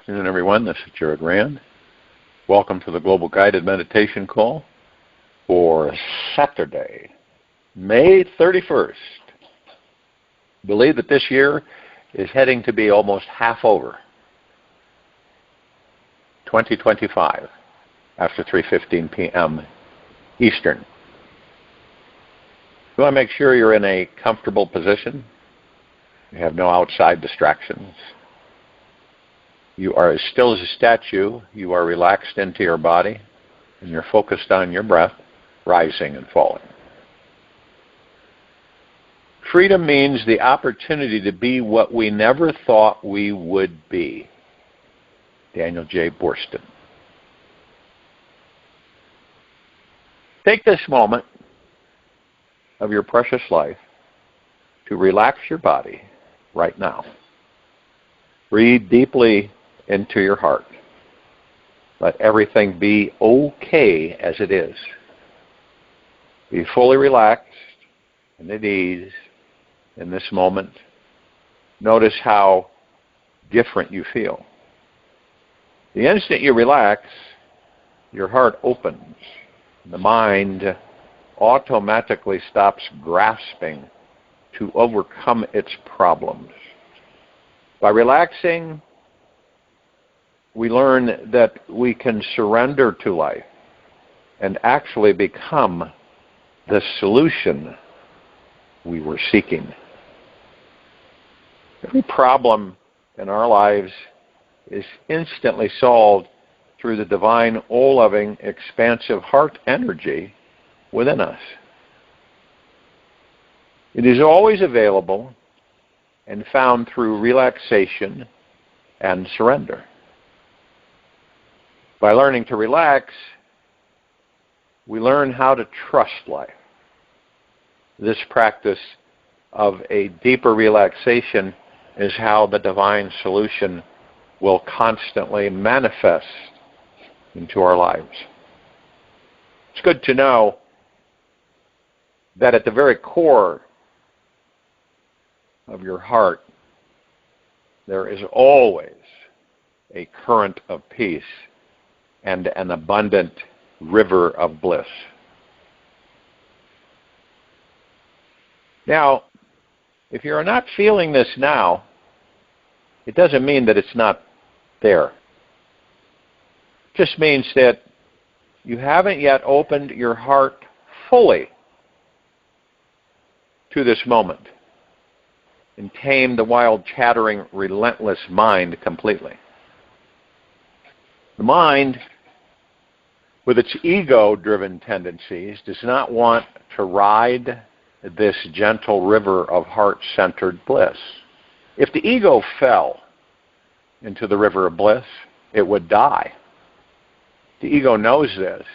afternoon, everyone. This is Jared Rand. Welcome to the Global Guided Meditation Call for Saturday, May 31st. Believe that this year is heading to be almost half over. 2025, after 3:15 p.m. Eastern. You want to make sure you're in a comfortable position. You have no outside distractions. You are as still as a statue. You are relaxed into your body, and you're focused on your breath, rising and falling. Freedom means the opportunity to be what we never thought we would be. Daniel J. Borston. Take this moment of your precious life to relax your body right now. Breathe deeply into your heart. Let everything be okay as it is. Be fully relaxed and at ease in this moment. Notice how different you feel. The instant you relax, your heart opens. The mind automatically stops grasping to overcome its problems. By relaxing, we learn that we can surrender to life and actually become the solution we were seeking. Every problem in our lives is instantly solved through the divine, all-loving, expansive heart energy within us. It is always available and found through relaxation and surrender. By learning to relax, we learn how to trust life. This practice of a deeper relaxation is how the divine solution will constantly manifest into our lives. It's good to know that at the very core of your heart, there is always a current of peace and an abundant river of bliss. Now, if you're not feeling this now, it doesn't mean that it's not there. It just means that you haven't yet opened your heart fully to this moment and tamed the wild, chattering, relentless mind completely. The mind, with its ego-driven tendencies, does not want to ride this gentle river of heart-centered bliss. If the ego fell into the river of bliss, it would die. The ego knows this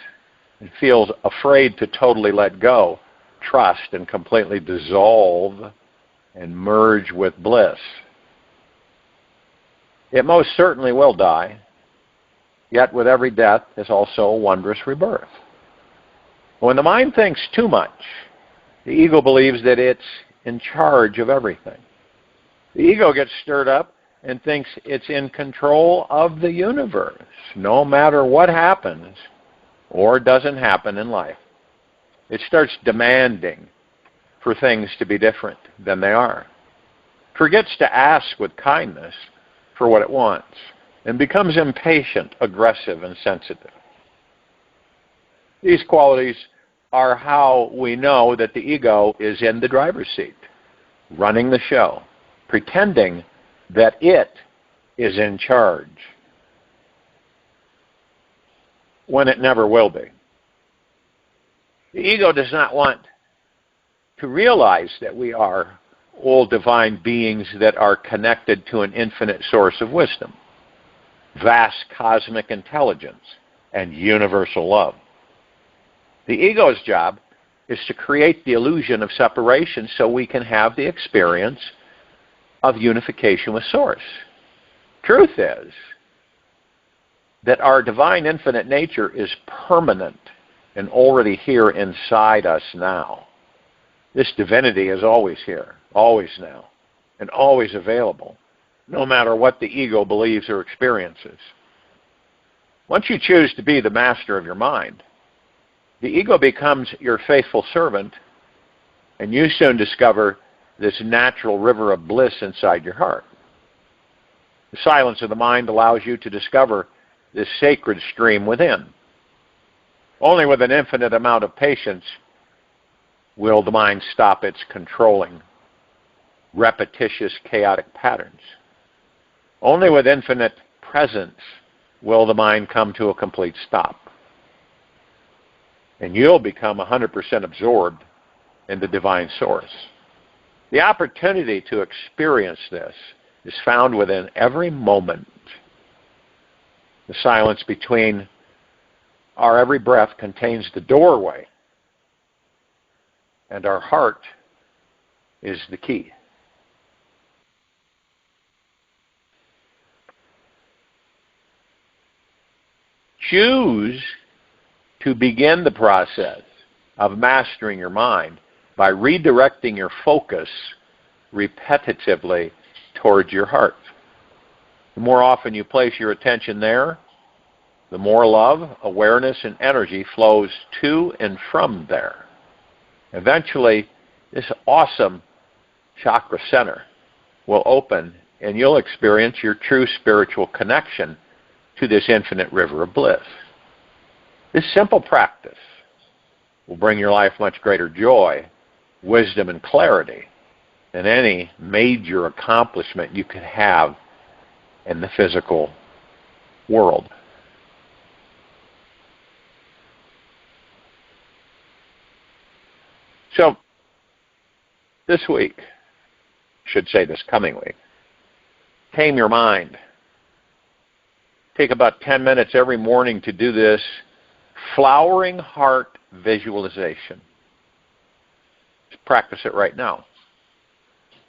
and feels afraid to totally let go, trust, and completely dissolve and merge with bliss. It most certainly will die. Yet with every death is also a wondrous rebirth. When the mind thinks too much, the ego believes that it's in charge of everything. The ego gets stirred up and thinks it's in control of the universe, no matter what happens or doesn't happen in life. It starts demanding for things to be different than they are. Forgets to ask with kindness for what it wants, and becomes impatient, aggressive, and sensitive. These qualities are how we know that the ego is in the driver's seat, running the show, pretending that it is in charge, when it never will be. The ego does not want to realize that we are all divine beings that are connected to an infinite source of wisdom, vast cosmic intelligence, and universal love. The ego's job is to create the illusion of separation so we can have the experience of unification with Source. Truth is that our divine infinite nature is permanent and already here inside us now. This divinity is always here, always now, and always available. no matter what the ego believes or experiences. Once you choose to be the master of your mind, the ego becomes your faithful servant, and you soon discover this natural river of bliss inside your heart. The silence of the mind allows you to discover this sacred stream within. Only with an infinite amount of patience will the mind stop its controlling, repetitious, chaotic patterns. Only with infinite presence will the mind come to a complete stop. And you'll become 100% absorbed in the divine source. The opportunity to experience this is found within every moment. The silence between our every breath contains the doorway, and our heart is the key. Choose to begin the process of mastering your mind by redirecting your focus repetitively towards your heart. The more often you place your attention there, the more love, awareness, and energy flows to and from there. Eventually, this awesome chakra center will open, and you'll experience your true spiritual connection to this infinite river of bliss. This simple practice will bring your life much greater joy, wisdom, and clarity than any major accomplishment you could have in the physical world. So, this week, I should say this coming week, tame your mind. Take about 10 minutes every morning to do this flowering heart visualization. Just practice it right now.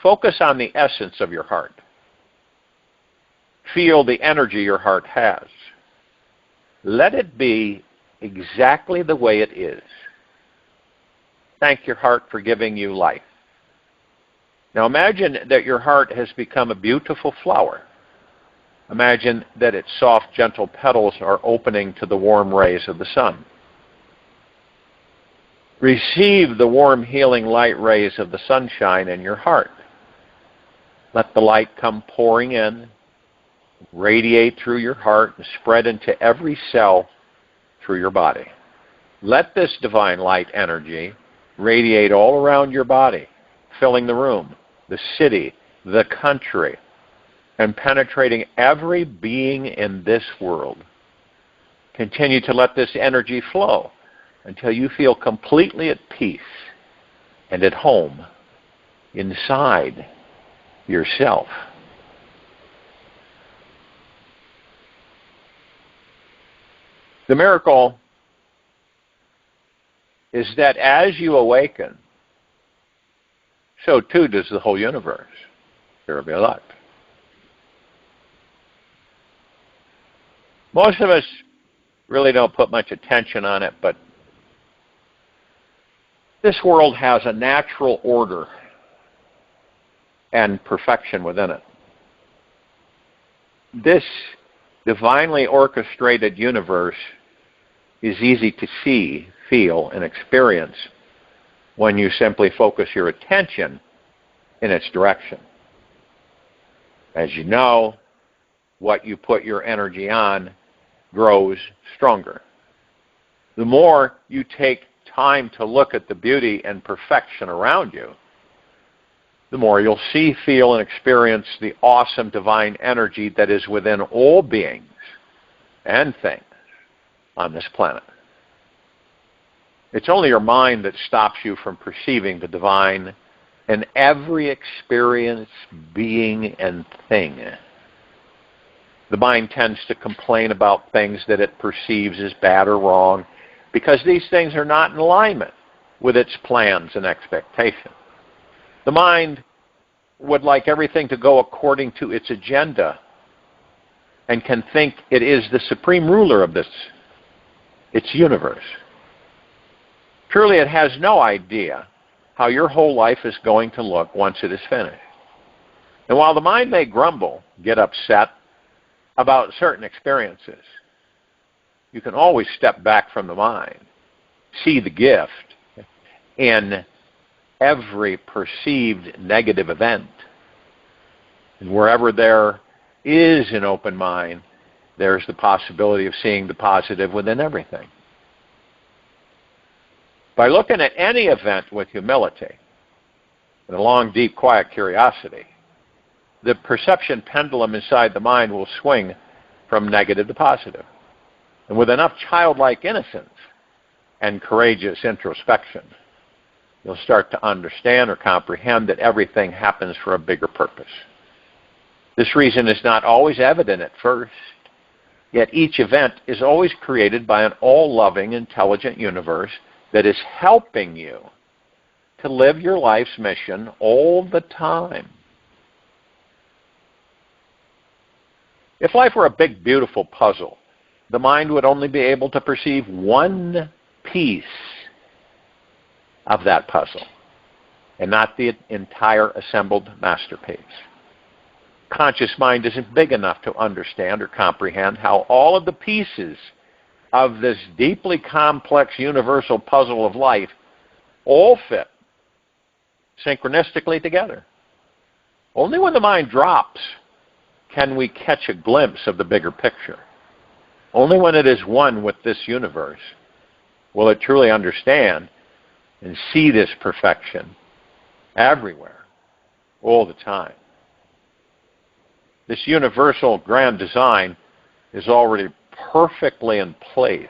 Focus on the essence of your heart. Feel the energy your heart has. Let it be exactly the way it is. Thank your heart for giving you life. Now imagine that your heart has become a beautiful flower. Imagine that its soft, gentle petals are opening to the warm rays of the sun. Receive the warm, healing light rays of the sunshine in your heart. Let the light come pouring in, radiate through your heart, and spread into every cell through your body. Let this divine light energy radiate all around your body, filling the room, the city, the country, and penetrating every being in this world. Continue to let this energy flow until you feel completely at peace and at home inside yourself. The miracle is that as you awaken, so too does the whole universe. There will be a lot. Most of us really don't put much attention on it, but this world has a natural order and perfection within it. This divinely orchestrated universe is easy to see, feel, and experience when you simply focus your attention in its direction. As you know, what you put your energy on grows stronger. The more you take time to look at the beauty and perfection around you, the more you'll see, feel, and experience the awesome divine energy that is within all beings and things on this planet. It's only your mind that stops you from perceiving the divine in every experience, being, and thing. The mind tends to complain about things that it perceives as bad or wrong because these things are not in alignment with its plans and expectations. The mind would like everything to go according to its agenda and can think it is the supreme ruler of its universe. Truly, it has no idea how your whole life is going to look once it is finished. And while the mind may grumble, get upset about certain experiences, you can always step back from the mind, see the gift in every perceived negative event. And wherever there is an open mind, there's the possibility of seeing the positive within everything. By looking at any event with humility and a long, deep, quiet curiosity, the perception pendulum inside the mind will swing from negative to positive. And with enough childlike innocence and courageous introspection, you'll start to understand or comprehend that everything happens for a bigger purpose. This reason is not always evident at first, yet each event is always created by an all-loving, intelligent universe that is helping you to live your life's mission all the time. If life were a big, beautiful puzzle, the mind would only be able to perceive one piece of that puzzle, and not the entire assembled masterpiece. Conscious mind isn't big enough to understand or comprehend how all of the pieces of this deeply complex universal puzzle of life all fit synchronistically together. Only when the mind drops can we catch a glimpse of the bigger picture. Only when it is one with this universe will it truly understand and see this perfection everywhere, all the time. This universal grand design is already perfectly in place.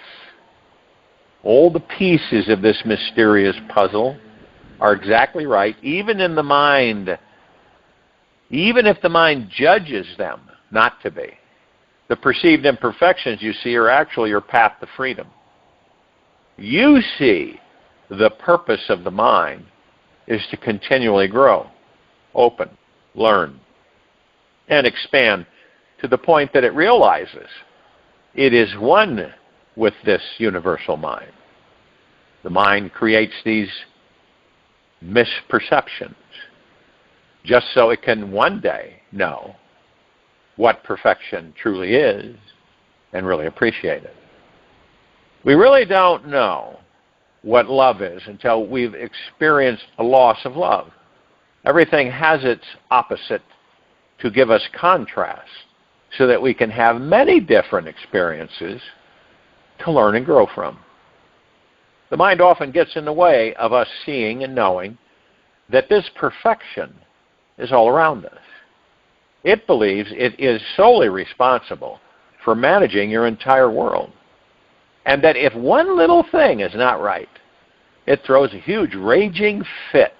All the pieces of this mysterious puzzle are exactly right, even in the mind, even if the mind judges them not to be. The perceived imperfections you see are actually your path to freedom. You see the purpose of the mind is to continually grow, open, learn, and expand to the point that it realizes it is one with this universal mind. The mind creates these misperceptions just so it can one day know what perfection truly is and really appreciate it. We really don't know what love is until we've experienced a loss of love. Everything has its opposite to give us contrast so that we can have many different experiences to learn and grow from. The mind often gets in the way of us seeing and knowing that this perfection is all around us. It believes it is solely responsible for managing your entire world, and that if one little thing is not right, it throws a huge raging fit.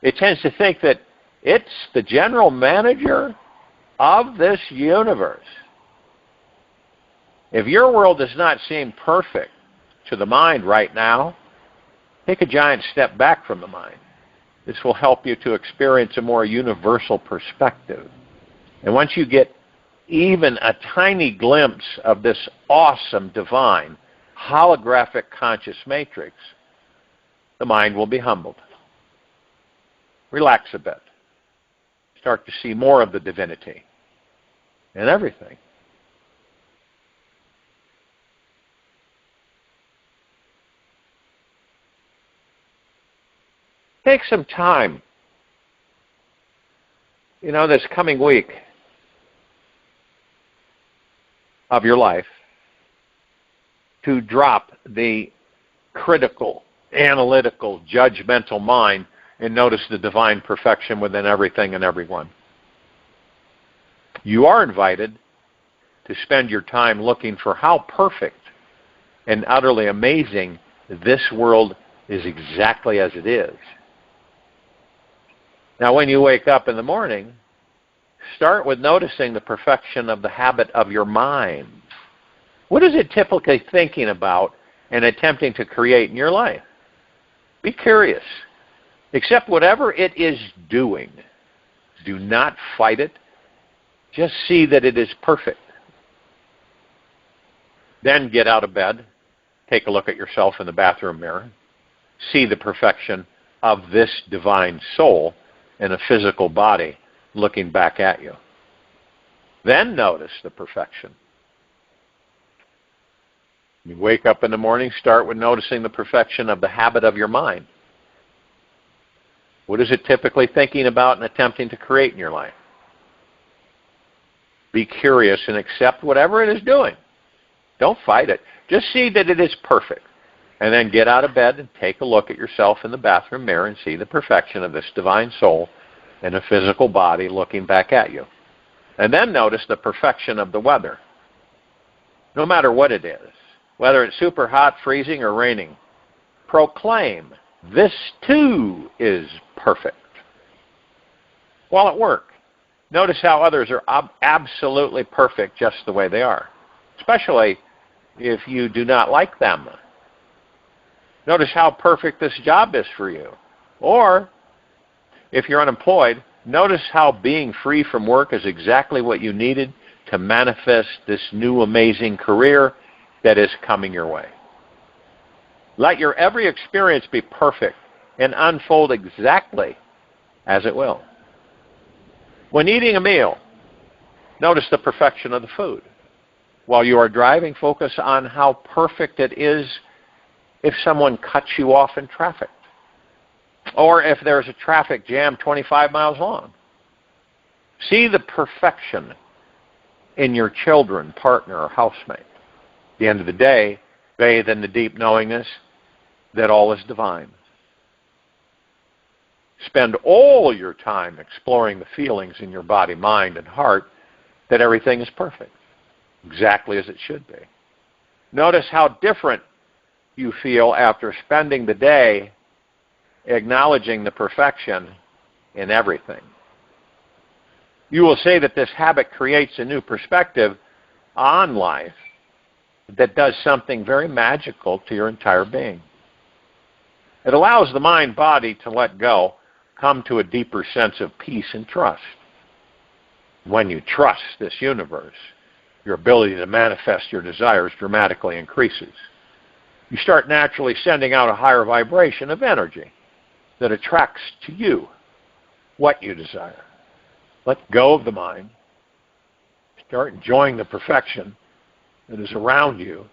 It tends to think that it's the general manager of this universe. If your world does not seem perfect to the mind right now, take a giant step back from the mind. This will help you to experience a more universal perspective. And once you get even a tiny glimpse of this awesome, divine, holographic conscious matrix, the mind will be humbled. Relax a bit. Start to see more of the divinity in everything. Take some time, this coming week of your life to drop the critical, analytical, judgmental mind and notice the divine perfection within everything and everyone. You are invited to spend your time looking for how perfect and utterly amazing this world is exactly as it is. Now, when you wake up in the morning, start with noticing the perfection of the habit of your mind. What is it typically thinking about and attempting to create in your life? Be curious. Accept whatever it is doing. Do not fight it. Just see that it is perfect. Then get out of bed. Take a look at yourself in the bathroom mirror. See the perfection of this divine soul in a physical body looking back at you. Then notice the perfection. You wake up in the morning, start with noticing the perfection of the habit of your mind. What is it typically thinking about and attempting to create in your life? Be curious and accept whatever it is doing. Don't fight it. Just see that it is perfect. And then get out of bed and take a look at yourself in the bathroom mirror and see the perfection of this divine soul in a physical body looking back at you. And then notice the perfection of the weather. No matter what it is, whether it's super hot, freezing, or raining, proclaim, this too is perfect. While at work, notice how others are absolutely perfect just the way they are, especially if you do not like them. Notice how perfect this job is for you. Or, if you're unemployed, notice how being free from work is exactly what you needed to manifest this new amazing career that is coming your way. Let your every experience be perfect and unfold exactly as it will. When eating a meal, notice the perfection of the food. While you are driving, focus on how perfect it is if someone cuts you off in traffic, or if there's a traffic jam 25 miles long. See the perfection in your children, partner, or housemate. At the end of the day, bathe in the deep knowingness that all is divine. Spend all your time exploring the feelings in your body, mind, and heart that everything is perfect, exactly as it should be. Notice how different you feel after spending the day acknowledging the perfection in everything. You will say that this habit creates a new perspective on life that does something very magical to your entire being. It allows the mind-body to let go, come to a deeper sense of peace and trust. When you trust this universe, your ability to manifest your desires dramatically increases. You start naturally sending out a higher vibration of energy that attracts to you what you desire. Let go of the mind. Start enjoying the perfection that is around you,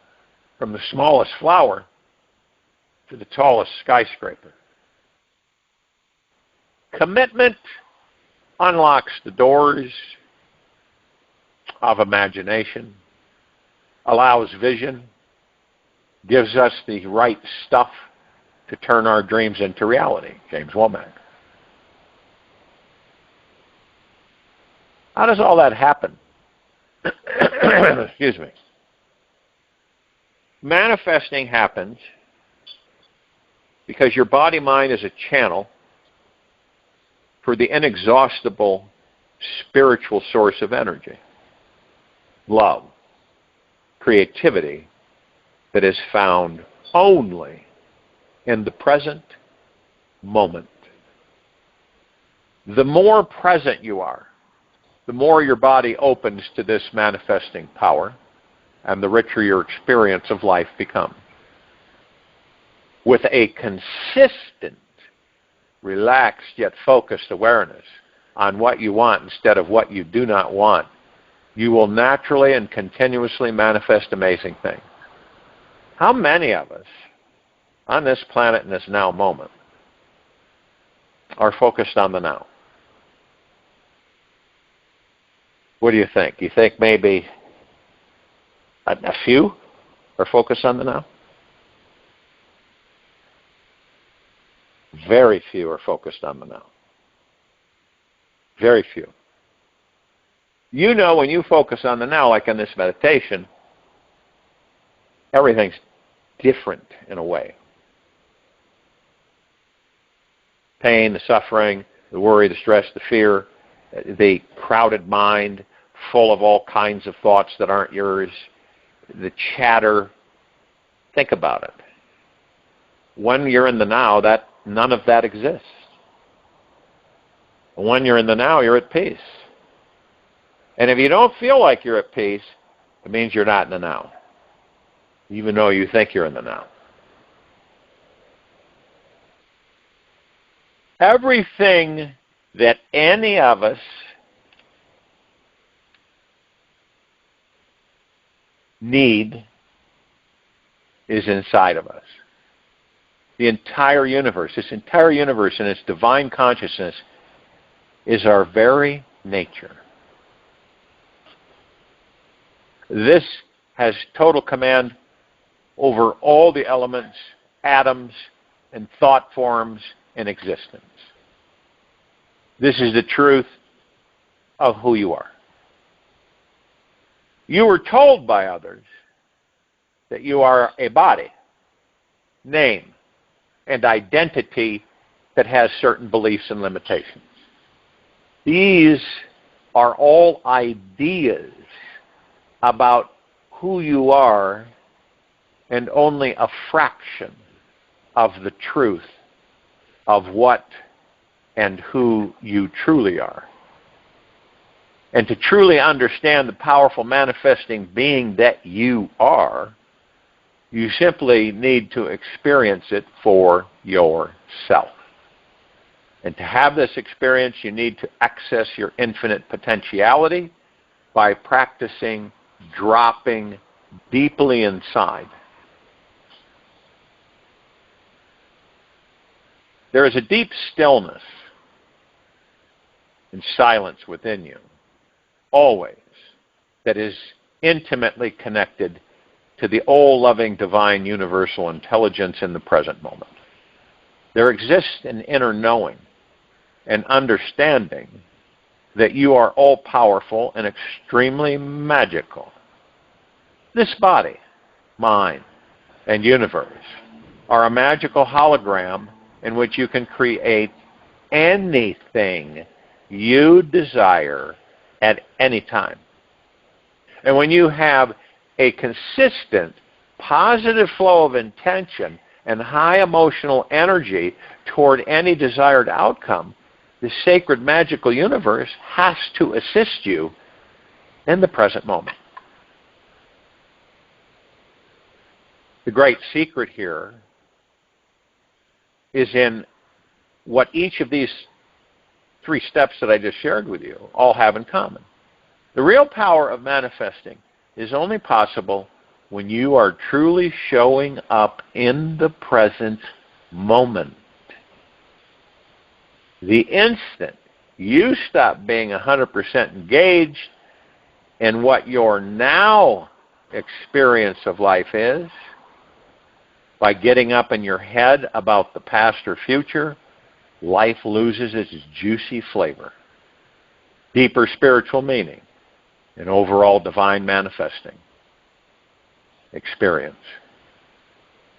from the smallest flower to the tallest skyscraper. Commitment unlocks the doors of imagination, allows vision, gives us the right stuff to turn our dreams into reality. James Womack. How does all that happen? Excuse me. Manifesting happens because your body-mind is a channel for the inexhaustible spiritual source of energy, love, creativity that is found only in the present moment. The more present you are, the more your body opens to this manifesting power, and the richer your experience of life becomes. With a consistent, relaxed yet focused awareness on what you want instead of what you do not want, you will naturally and continuously manifest amazing things. How many of us on this planet in this now moment are focused on the now? What do you think? You think maybe a few are focused on the now? Very few are focused on the now. Very few. You know, when you focus on the now, like in this meditation, everything's different in a way. Pain, the suffering, the worry, the stress, the fear, the crowded mind full of all kinds of thoughts that aren't yours, the chatter. Think about it. When you're in the now, none of that exists. When you're in the now, you're at peace. And if you don't feel like you're at peace, it means you're not in the now, even though you think you're in the now. Everything that any of us need is inside of us. The entire universe, this entire universe and its divine consciousness is our very nature. This has total command over all the elements, atoms, and thought forms in existence. This is the truth of who you are. You were told by others that you are a body, name, and identity that has certain beliefs and limitations. These are all ideas about who you are and only a fraction of the truth of what and who you truly are. And to truly understand the powerful manifesting being that you are, you simply need to experience it for yourself. And to have this experience, you need to access your infinite potentiality by practicing dropping deeply inside. There is a deep stillness and silence within you, always, that is intimately connected to the all-loving, divine, universal intelligence in the present moment. There exists an inner knowing and understanding that you are all-powerful and extremely magical. This body, mind, and universe are a magical hologram in which you can create anything you desire at any time. And when you have a consistent, positive flow of intention and high emotional energy toward any desired outcome, the sacred magical universe has to assist you in the present moment. The great secret here is in what each of these 3 steps that I just shared with you all have in common. The real power of manifesting is only possible when you are truly showing up in the present moment. The instant you stop being 100% engaged in what your now experience of life is, by getting up in your head about the past or future, life loses its juicy flavor, deeper spiritual meaning, and overall divine manifesting experience.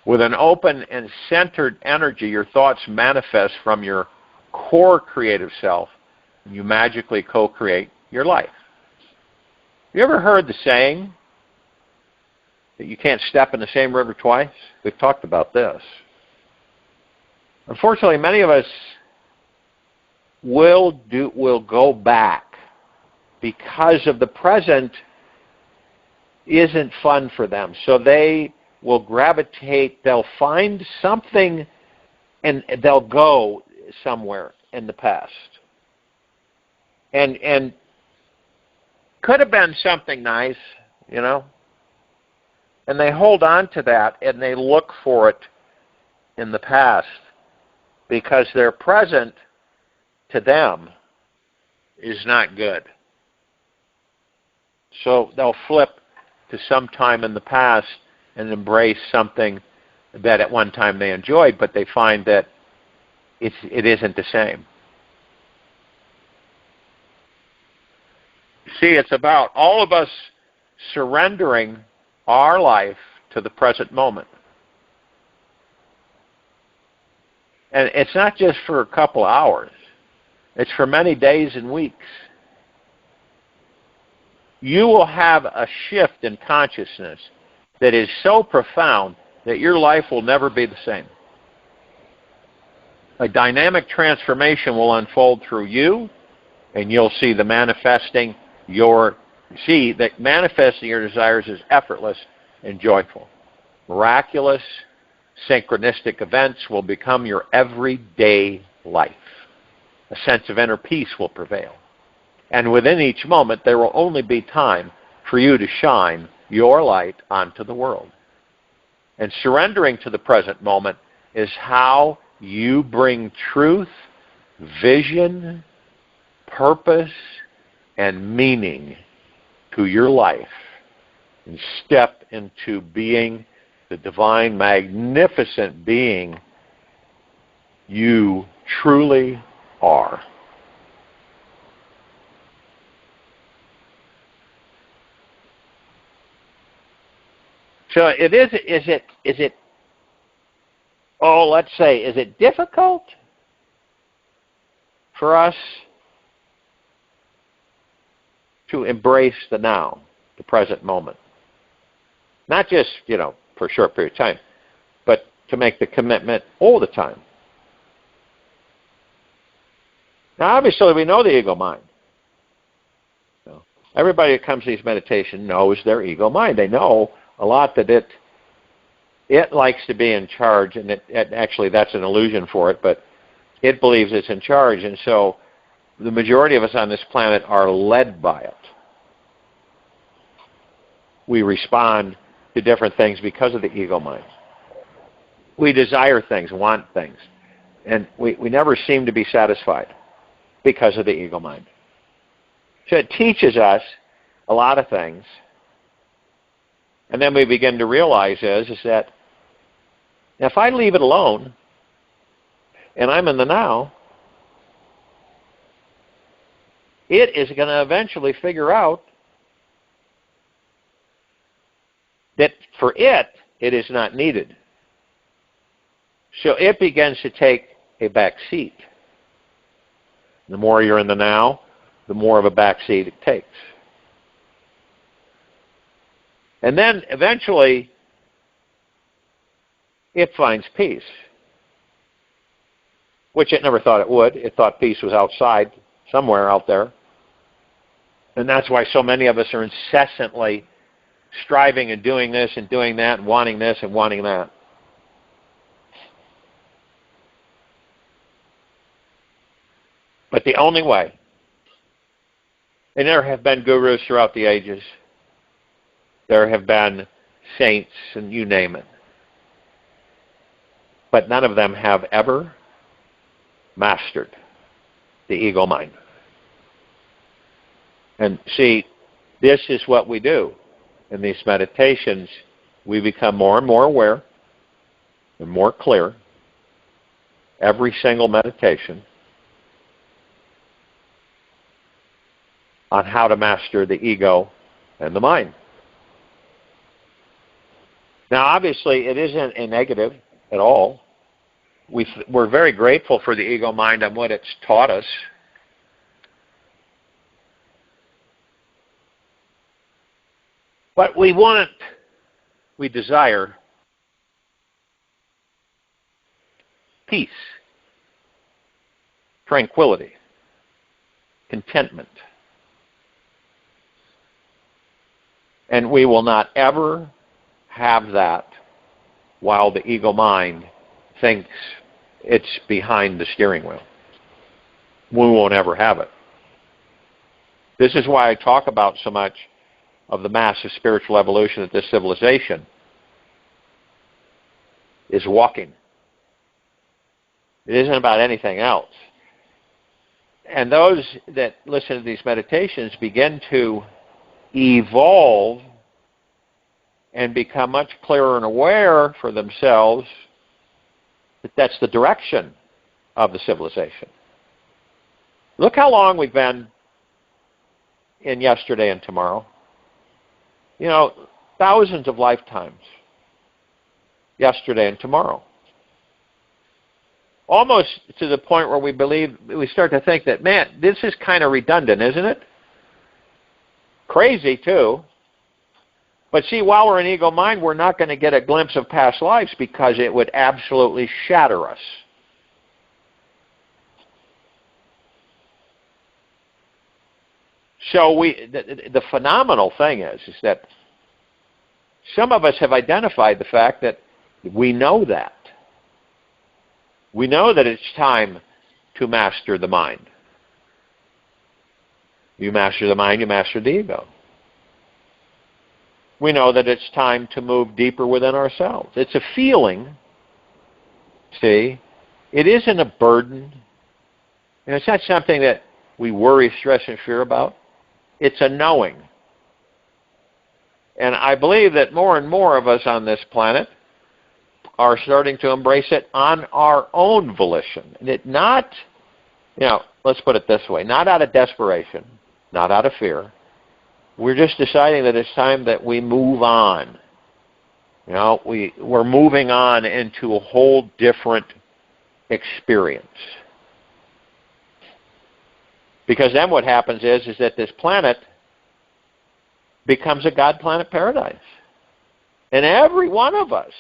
With an open and centered energy, your thoughts manifest from your core creative self, and you magically co-create your life. You ever heard the saying that you can't step in the same river twice? We've talked about this. Unfortunately, many of us will go back because of the present isn't fun for them. So they will gravitate, they'll find something, and they'll go somewhere in the past. And could have been something nice, you know, and they hold on to that and they look for it in the past because their present to them is not good. So they'll flip to some time in the past and embrace something that at one time they enjoyed, but they find that it isn't the same. See, it's about all of us surrendering our life to the present moment. And it's not just for a couple hours. It's for many days and weeks. You will have a shift in consciousness that is so profound that your life will never be the same. A dynamic transformation will unfold through you, and you'll see the manifesting your desires is effortless and joyful. Miraculous, synchronistic events will become your everyday life. A sense of inner peace will prevail. And within each moment, there will only be time for you to shine your light onto the world. And surrendering to the present moment is how you bring truth, vision, purpose, and meaning to your life and step into being the divine, magnificent being you truly are. So is it difficult for us to embrace the now, the present moment? Not just, for a short period of time, but to make the commitment all the time. Now, obviously, we know the ego mind. Everybody that comes to these meditations knows their ego mind. They know a lot that it likes to be in charge, and it actually that's an illusion for it, but it believes it's in charge, and so the majority of us on this planet are led by it. We respond to different things because of the ego mind. We desire things, want things, and we never seem to be satisfied because of the ego mind. So it teaches us a lot of things, and then we begin to realize is that if I leave it alone and I'm in the now, it is going to eventually figure out that for it is not needed. So it begins to take a back seat. The more you're in the now, the more of a back seat it takes. And then eventually, it finds peace, which it never thought it would. It thought peace was outside, somewhere out there. And that's why so many of us are incessantly striving and doing this and doing that and wanting this and wanting that. But the only way, and there have been gurus throughout the ages, there have been saints, and you name it, but none of them have ever mastered the ego mind. And see, this is what we do. In these meditations, we become more and more aware and more clear every single meditation on how to master the ego and the mind. Now, obviously, it isn't a negative at all. We're very grateful for the ego mind and what it's taught us. But we desire peace, tranquility, contentment. And we will not ever have that while the ego mind thinks it's behind the steering wheel. We won't ever have it. This is why I talk about so much of the massive spiritual evolution that this civilization is walking. It isn't about anything else. And those that listen to these meditations begin to evolve and become much clearer and aware for themselves that that's the direction of the civilization. Look how long we've been in yesterday and tomorrow. Thousands of lifetimes, yesterday and tomorrow. Almost to the point where we start to think that, man, this is kind of redundant, isn't it? Crazy, too. But see, while we're in ego mind, we're not going to get a glimpse of past lives because it would absolutely shatter us. So the phenomenal thing is that some of us have identified the fact that we know that. We know that it's time to master the mind. You master the mind, you master the ego. we know that it's time to move deeper within ourselves. It's a feeling, see? It isn't a burden. And it's not something that we worry, stress, and fear about. It's a knowing. And I believe that more and more of us on this planet are starting to embrace it on our own volition. And it not, let's put it this way, not out of desperation, not out of fear. We're just deciding that it's time that we move on. We're moving on into a whole different experience. Because then what happens is that this planet becomes a God planet paradise. And every one of us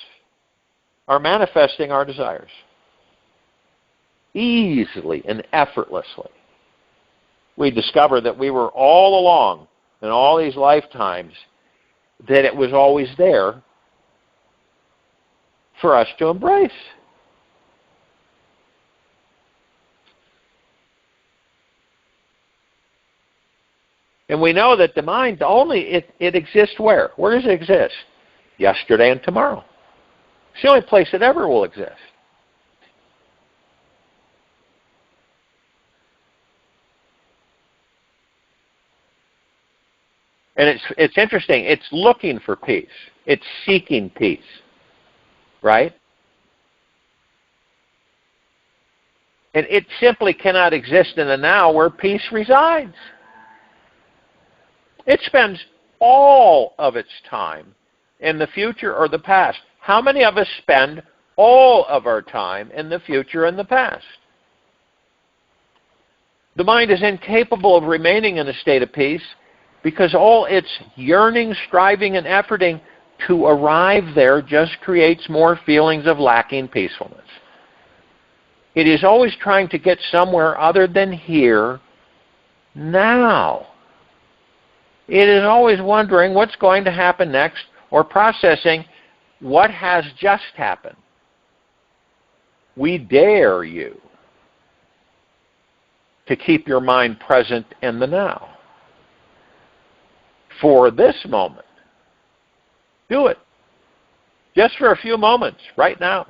are manifesting our desires easily and effortlessly. We discover that we were all along in all these lifetimes, that it was always there for us to embrace. And we know that the mind it exists where? Where does it exist? Yesterday and tomorrow. It's the only place it ever will exist. And it's interesting. It's looking for peace. It's seeking peace. Right? And it simply cannot exist in the now where peace resides. It spends all of its time in the future or the past. How many of us spend all of our time in the future and the past? The mind is incapable of remaining in a state of peace because all its yearning, striving, and efforting to arrive there just creates more feelings of lacking peacefulness. It is always trying to get somewhere other than here, now. It is always wondering what's going to happen next or processing what has just happened. We dare you to keep your mind present in the now. For this moment, do it. Just for a few moments, right now.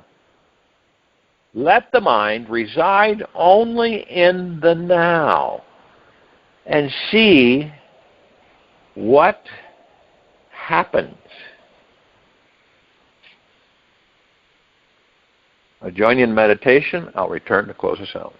Let the mind reside only in the now and see what happens. I'll join you in meditation. I'll return to close us out.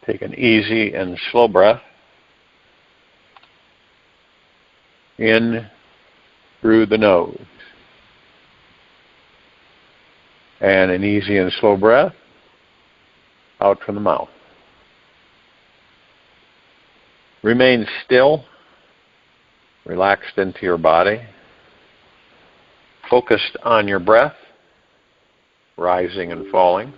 Take an easy and slow breath in through the nose. And an easy and slow breath out from the mouth. Remain still, relaxed into your body, focused on your breath, rising and falling.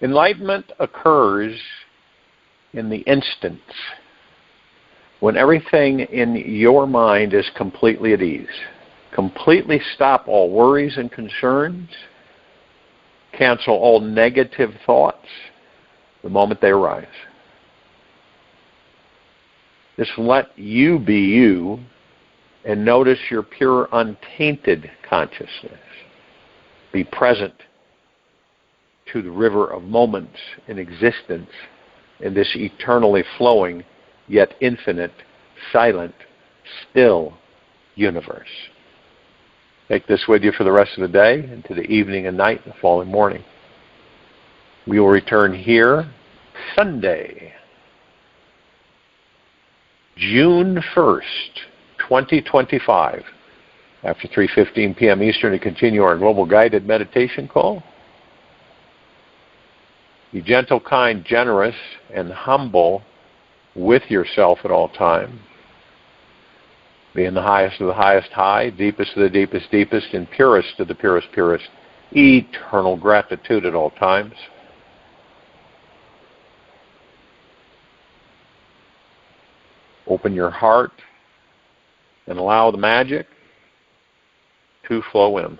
Enlightenment occurs in the instant when everything in your mind is completely at ease. Completely stop all worries and concerns. Cancel all negative thoughts the moment they arise. Just let you be you and notice your pure, untainted consciousness. Be present to the river of moments in existence in this eternally flowing, yet infinite, silent, still universe. Take this with you for the rest of the day, into the evening and night and the following morning. We will return here Sunday, June 1st, 2025, after 3:15 p.m. Eastern, to continue our global guided meditation call. Be gentle, kind, generous, and humble with yourself at all times. Be in the highest of the highest high, deepest of the deepest deepest, and purest of the purest purest. Eternal gratitude at all times. Open your heart and allow the magic to flow in.